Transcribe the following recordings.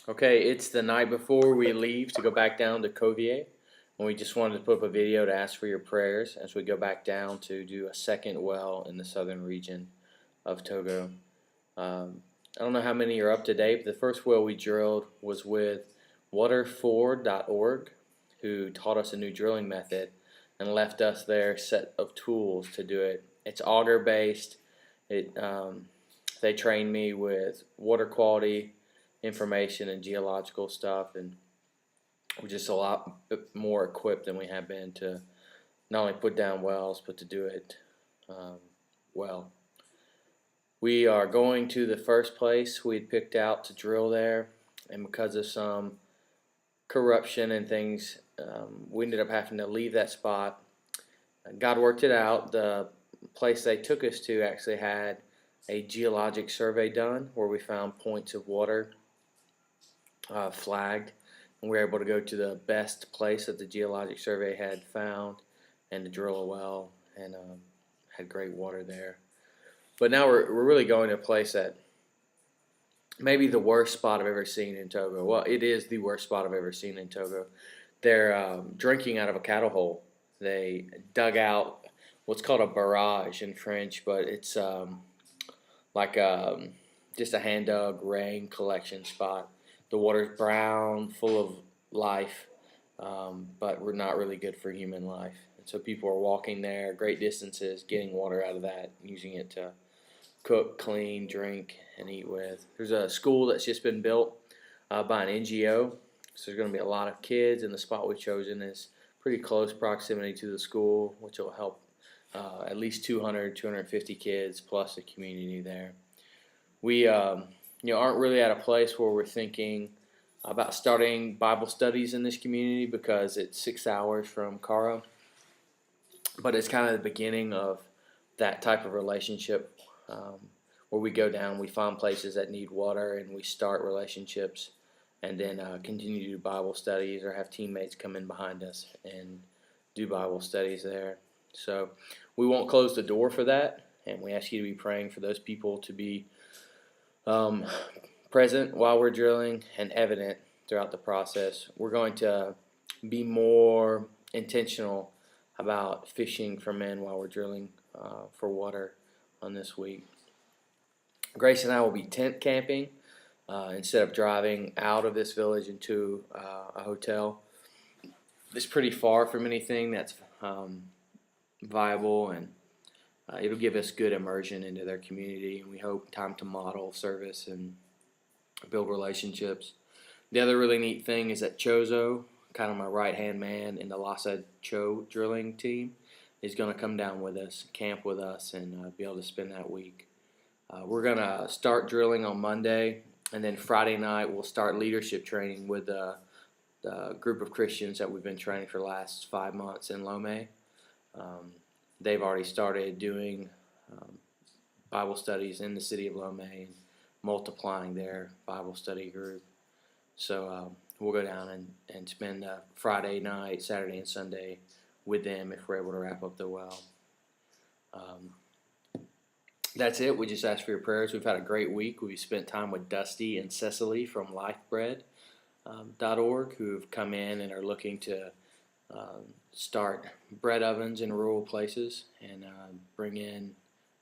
Okay, it's the night before we leave to go back down to Covier, and we just wanted to put up a video to ask for your prayers as we go back down to do a second well in the southern region of Togo. I don't know how many are up to date, but the first well we drilled was with water4.org, who taught us a new drilling method and left us their set of tools to do it. It's auger based. They trained me with water quality information and geological stuff, and we're just a lot more equipped than we have been to not only put down wells but to do it um, well. We are going to the first place we had picked out to drill there, and because of some corruption and things, we ended up having to leave that spot. God worked it out. The place they took us to actually had a geologic survey done where we found points of water flagged, and we were able to go to the best place that the geologic survey had found and to drill a well, and had great water there. But now we're really going to a place that maybe the worst spot I've ever seen in Togo. Well, it is the worst spot I've ever seen in Togo. They're drinking out of a cattle hole. They dug out what's called a barrage in French, but it's like just a hand dug rain collection spot. The water's brown, full of life, but we're not really good for human life. And so people are walking there great distances, getting water out of that, using it to cook, clean, drink, and eat with. There's a school that's just been built by an NGO, so there's going to be a lot of kids, and the spot we've chosen is pretty close proximity to the school, which will help at least 200, 250 kids plus the community there. We aren't really at a place where we're thinking about starting Bible studies in this community because it's 6 hours from Kara, but it's kind of the beginning of that type of relationship where we go down, we find places that need water, and we start relationships, and then continue to do Bible studies or have teammates come in behind us and do Bible studies there. So we won't close the door for that, and we ask you to be praying for those people to be present while we're drilling and evident throughout the process. We're going to be more intentional about fishing for men while we're drilling for water on this week. Grace and I will be tent camping instead of driving out of this village into a hotel. It's pretty far from anything that's viable, and it'll give us good immersion into their community, and we hope time to model service and build relationships. The other really neat thing is that Chozo, kind of my right-hand man in the Lhasa Cho drilling team, is going to come down with us, camp with us, and be able to spend that week. We're going to start drilling on Monday, and then Friday night we'll start leadership training with the group of Christians that we've been training for the last 5 months in Lomé. They've already started doing Bible studies in the city of Lomé and multiplying their Bible study group. So we'll go down and spend Friday night, Saturday, and Sunday with them if we're able to wrap up the well. That's it. We just ask for your prayers. We've had a great week. We've spent time with Dusty and Cecily from lifebread.org who have come in and are looking to start bread ovens in rural places and bring in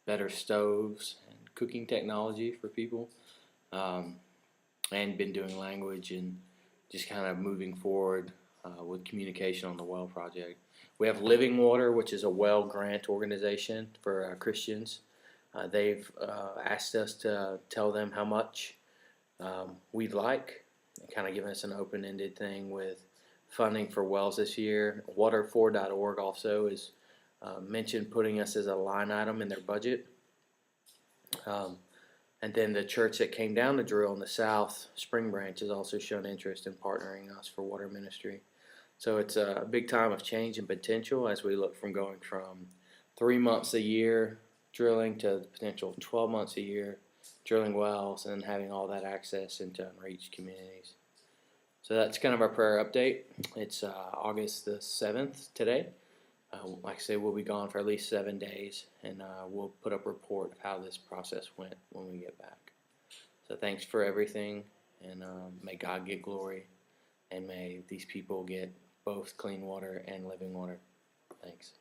better stoves and cooking technology for people, and been doing language and just kind of moving forward with communication on the well project. We have Living Water, which is a well grant organization for Christians. They've asked us to tell them how much we'd like, and kind of giving us an open-ended thing with funding for wells this year. Water4.org also is mentioned putting us as a line item in their budget. And then the church that came down to drill in the south, Spring Branch, has also shown interest in partnering us for water ministry. So it's a big time of change and potential as we look from going from 3 months a year drilling to the potential of 12 months a year drilling wells and having all that access into unreached communities. So that's kind of our prayer update. It's August the 7th today. Like I say, we'll be gone for at least 7 days, and we'll put up a report of how this process went when we get back. So thanks for everything, and may God get glory, and may these people get both clean water and living water. Thanks.